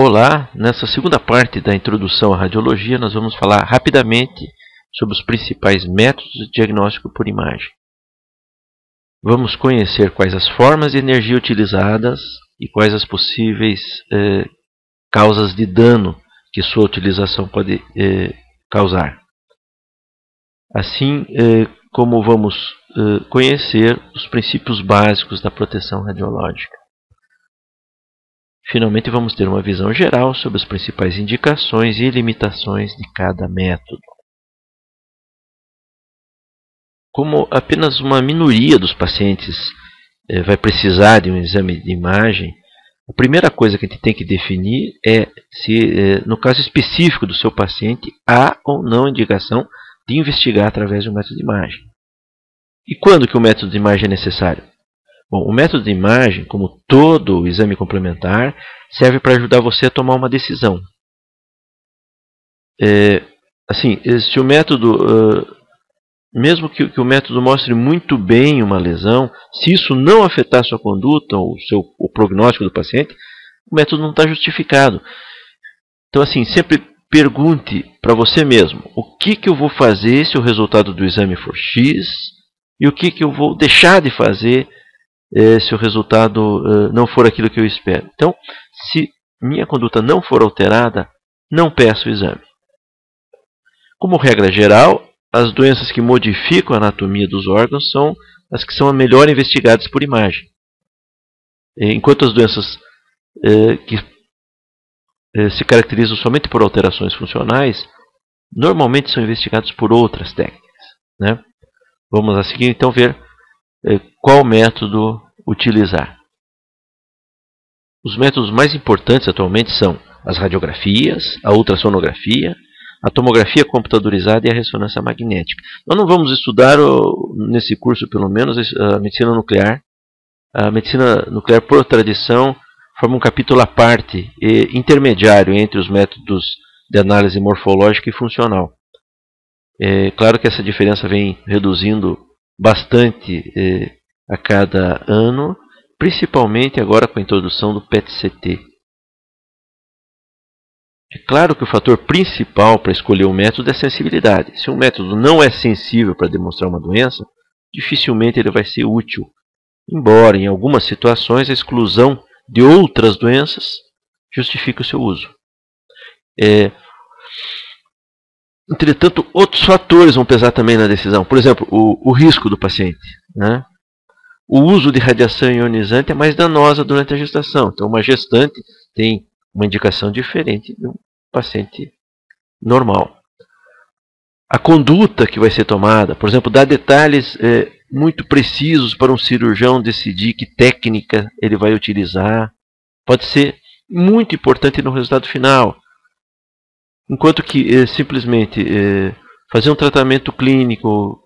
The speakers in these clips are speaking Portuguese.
Olá, nessa segunda parte da introdução à radiologia nós vamos falar rapidamente sobre os principais métodos de diagnóstico por imagem. Vamos conhecer quais as formas de energia utilizadas e quais as possíveis causas de dano que sua utilização pode causar. Assim como vamos conhecer os princípios básicos da proteção radiológica. Finalmente, vamos ter uma visão geral sobre as principais indicações e limitações de cada método. Como apenas uma minoria dos pacientes vai precisar de um exame de imagem, a primeira coisa que a gente tem que definir é se, no caso específico do seu paciente, há ou não indicação de investigar através de um método de imagem. E quando que o método de imagem é necessário? Bom, o método de imagem, como todo exame complementar, serve para ajudar você a tomar uma decisão. Se o método, mesmo que o método mostre muito bem uma lesão, se isso não afetar a sua conduta ou o prognóstico do paciente, o método não está justificado. Então, assim, sempre pergunte para você mesmo, o que eu vou fazer se o resultado do exame for X e o que eu vou deixar de fazer se o resultado não for aquilo que eu espero. Então, se minha conduta não for alterada, não peço o exame. Como regra geral, as doenças que modificam a anatomia dos órgãos são as que são melhor investigadas por imagem. Enquanto as doenças que se caracterizam somente por alterações funcionais, normalmente são investigadas por outras técnicas, né? Vamos a seguir então ver qual método utilizar. Os métodos mais importantes atualmente são as radiografias, a ultrassonografia, a tomografia computadorizada e a ressonância magnética. Nós não vamos estudar, nesse curso pelo menos, a medicina nuclear. A medicina nuclear, por tradição, forma um capítulo à parte, intermediário entre os métodos de análise morfológica e funcional. É claro que essa diferença vem reduzindo bastante a cada ano, principalmente agora com a introdução do PET-CT. É claro que o fator principal para escolher um método é a sensibilidade. Se um método não é sensível para demonstrar uma doença, dificilmente ele vai ser útil. Embora, em algumas situações, a exclusão de outras doenças justifique o seu uso. Entretanto, outros fatores vão pesar também na decisão. Por exemplo, o risco do paciente, né? O uso de radiação ionizante é mais danosa durante a gestação. Então, uma gestante tem uma indicação diferente de um paciente normal. A conduta que vai ser tomada, por exemplo, dá detalhes muito precisos para um cirurgião decidir que técnica ele vai utilizar, pode ser muito importante no resultado final. Enquanto que simplesmente fazer um tratamento clínico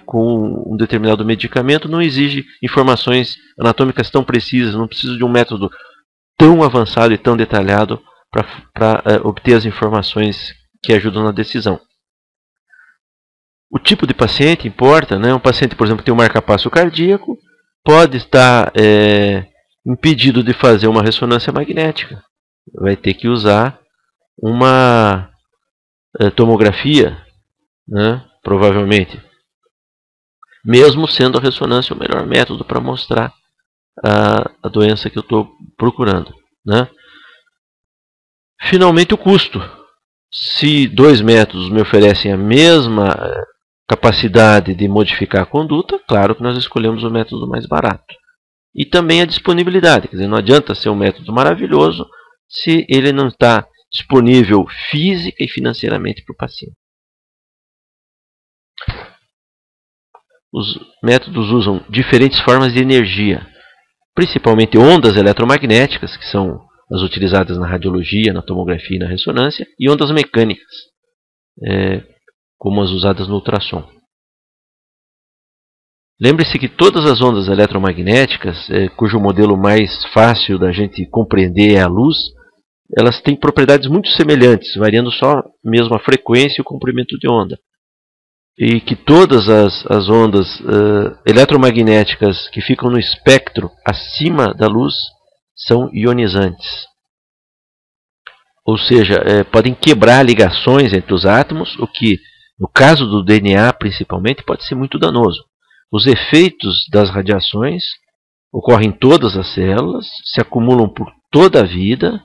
com um determinado medicamento não exige informações anatômicas tão precisas, não precisa de um método tão avançado e tão detalhado para obter as informações que ajudam na decisão. O tipo de paciente importa, né? Um paciente, por exemplo, que tem um marcapasso cardíaco, pode estar impedido de fazer uma ressonância magnética. Vai ter que usar uma tomografia, né? Provavelmente. Mesmo sendo a ressonância o melhor método para mostrar a doença que eu estou procurando, né? Finalmente, o custo. Se dois métodos me oferecem a mesma capacidade de modificar a conduta, claro que nós escolhemos o método mais barato. E também a disponibilidade. Quer dizer, não adianta ser um método maravilhoso se ele não está disponível física e financeiramente para o paciente. Os métodos usam diferentes formas de energia, principalmente ondas eletromagnéticas, que são as utilizadas na radiologia, na tomografia e na ressonância, e ondas mecânicas, como as usadas no ultrassom. Lembre-se que todas as ondas eletromagnéticas, cujo modelo mais fácil da gente compreender é a luz, elas têm propriedades muito semelhantes, variando só mesmo a frequência e o comprimento de onda. E que todas as ondas eletromagnéticas que ficam no espectro acima da luz são ionizantes. ou seja, podem quebrar ligações entre os átomos, o que, no caso do DNA principalmente, pode ser muito danoso. Os efeitos das radiações ocorrem em todas as células, se acumulam por toda a vida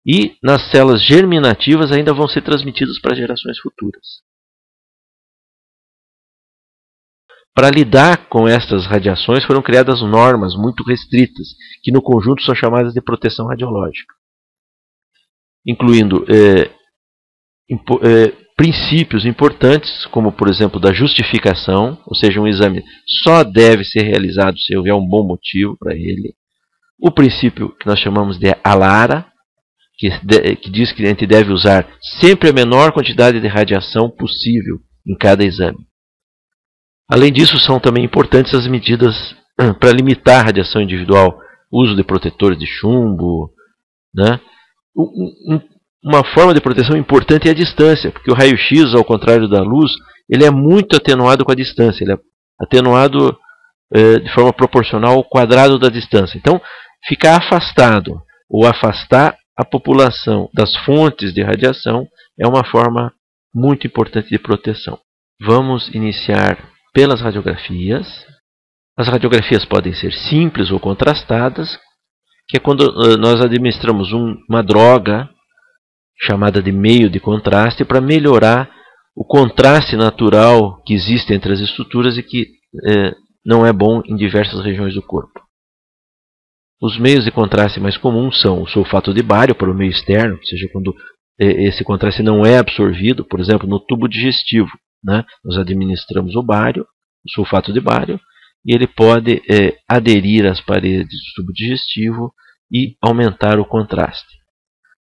e nas células germinativas ainda vão ser transmitidos para gerações futuras. Para lidar com estas radiações foram criadas normas muito restritas, que no conjunto são chamadas de proteção radiológica, incluindo princípios importantes, como por exemplo da justificação, ou seja, um exame só deve ser realizado se houver um bom motivo para ele. O princípio que nós chamamos de ALARA, que diz que a gente deve usar sempre a menor quantidade de radiação possível em cada exame. Além disso, são também importantes as medidas para limitar a radiação individual, uso de protetores de chumbo, né? Uma forma de proteção importante é a distância, porque o raio-x, ao contrário da luz, ele é muito atenuado com a distância, ele é atenuado de forma proporcional ao quadrado da distância. Então, ficar afastado ou afastar a população das fontes de radiação é uma forma muito importante de proteção. Vamos iniciar pelas radiografias. As radiografias podem ser simples ou contrastadas, que é quando nós administramos uma droga chamada de meio de contraste para melhorar o contraste natural que existe entre as estruturas e que não é bom em diversas regiões do corpo. Os meios de contraste mais comuns são o sulfato de bário para o meio externo, ou seja, quando esse contraste não é absorvido, por exemplo, no tubo digestivo, né? Nós administramos o bário, o sulfato de bário, e ele pode aderir às paredes do tubo digestivo e aumentar o contraste.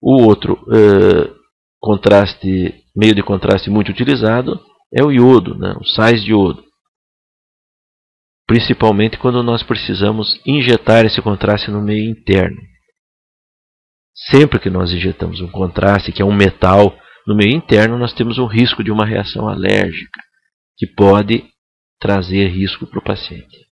O outro meio de contraste muito utilizado é o iodo, né? Os sais de iodo. Principalmente quando nós precisamos injetar esse contraste no meio interno. Sempre que nós injetamos um contraste, que é um metal, no meio interno, nós temos o risco de uma reação alérgica, que pode trazer risco para o paciente.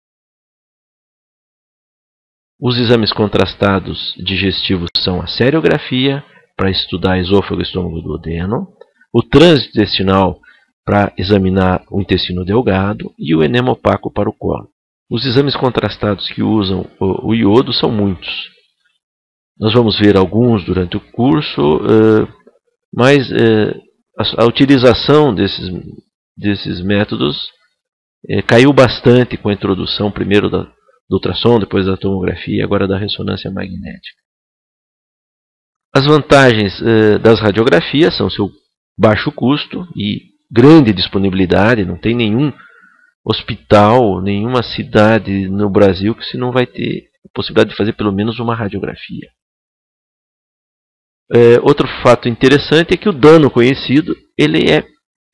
Os exames contrastados digestivos são a seriografia, para estudar esôfago, estômago, duodeno, o trânsito intestinal, para examinar o intestino delgado, e o enema opaco para o colo. Os exames contrastados que usam o iodo são muitos. Nós vamos ver alguns durante o curso, mas a utilização desses métodos caiu bastante com a introdução primeiro do ultrassom, depois da tomografia e agora da ressonância magnética. As vantagens das radiografias são seu baixo custo e grande disponibilidade. Não tem nenhum hospital, nenhuma cidade no Brasil que se não vai ter a possibilidade de fazer pelo menos uma radiografia. Outro fato interessante é que o dano conhecido ele é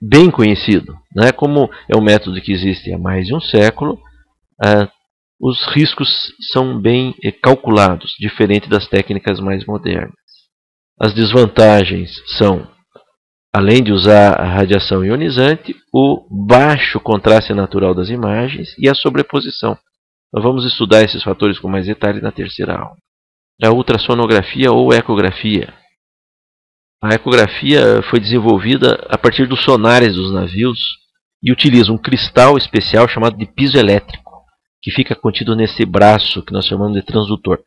bem conhecido, né? Como é um método que existe há mais de um século, os riscos são bem calculados, diferente das técnicas mais modernas. As desvantagens são, além de usar a radiação ionizante, o baixo contraste natural das imagens e a sobreposição. Nós vamos estudar esses fatores com mais detalhe na terceira aula. A ultrassonografia ou ecografia. A ecografia foi desenvolvida a partir dos sonares dos navios e utiliza um cristal especial chamado de piso elétrico, que fica contido nesse braço que nós chamamos de transdutor.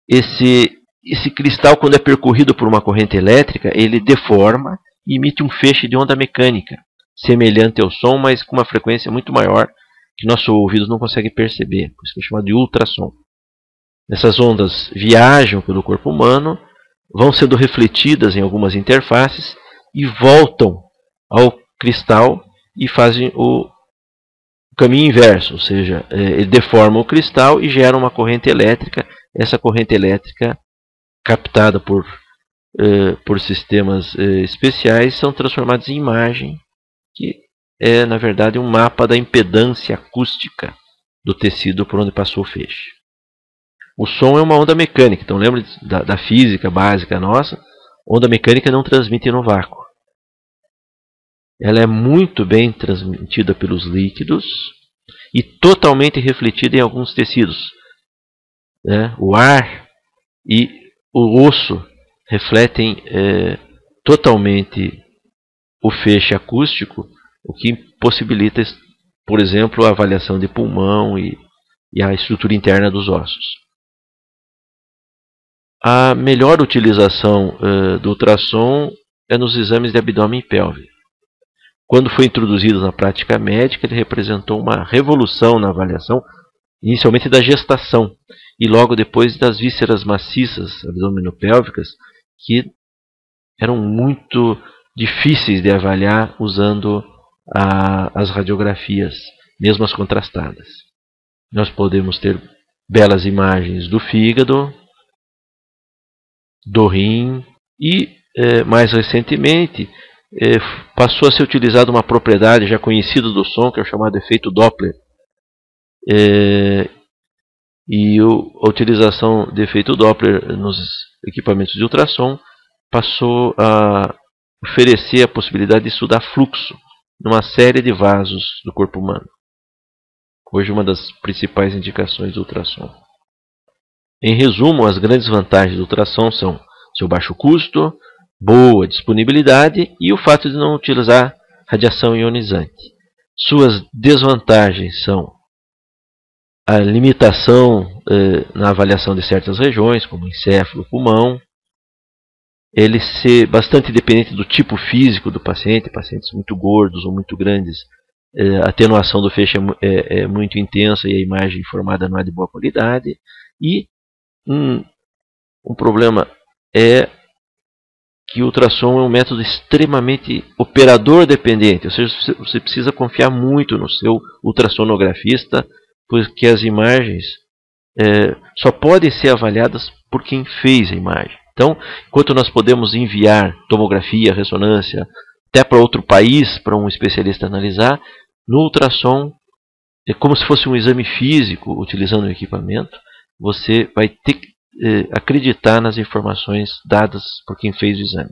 Esse cristal, quando é percorrido por uma corrente elétrica, ele deforma e emite um feixe de onda mecânica, semelhante ao som, mas com uma frequência muito maior, que nosso ouvido não consegue perceber, por isso que é chamado de ultrassom. Essas ondas viajam pelo corpo humano, vão sendo refletidas em algumas interfaces e voltam ao cristal e fazem o caminho inverso, ou seja, ele deforma o cristal e gera uma corrente elétrica. Essa corrente elétrica, captada por sistemas especiais, são transformadas em imagem, que é, na verdade, um mapa da impedância acústica do tecido por onde passou o feixe. O som é uma onda mecânica, então lembra da física básica nossa, onda mecânica não transmite no vácuo. Ela é muito bem transmitida pelos líquidos e totalmente refletida em alguns tecidos. O ar e o osso refletem totalmente o feixe acústico, o que possibilita, por exemplo, a avaliação de pulmão e a estrutura interna dos ossos. A melhor utilização do ultrassom é nos exames de abdômen e pelve. Quando foi introduzido na prática médica, ele representou uma revolução na avaliação, inicialmente da gestação, e logo depois das vísceras maciças abdominopélvicas, que eram muito difíceis de avaliar usando as radiografias, mesmo as contrastadas. Nós podemos ter belas imagens do fígado, do rim e, mais recentemente, passou a ser utilizada uma propriedade já conhecida do som, que é o chamado efeito Doppler. E a utilização do efeito Doppler nos equipamentos de ultrassom passou a oferecer a possibilidade de estudar fluxo numa série de vasos do corpo humano. Hoje, uma das principais indicações do ultrassom. Em resumo, as grandes vantagens do ultrassom são seu baixo custo, boa disponibilidade e o fato de não utilizar radiação ionizante. Suas desvantagens são a limitação na avaliação de certas regiões, como encéfalo, pulmão, ele ser bastante dependente do tipo físico do paciente, pacientes muito gordos ou muito grandes, a atenuação do feixe é muito intensa e a imagem formada não é de boa qualidade. E um problema é que o ultrassom é um método extremamente operador dependente, ou seja, você precisa confiar muito no seu ultrassonografista, porque as imagens só podem ser avaliadas por quem fez a imagem. Então, enquanto nós podemos enviar tomografia, ressonância, até para outro país, para um especialista analisar, no ultrassom, é como se fosse um exame físico, utilizando o equipamento, você vai ter que acreditar nas informações dadas por quem fez o exame.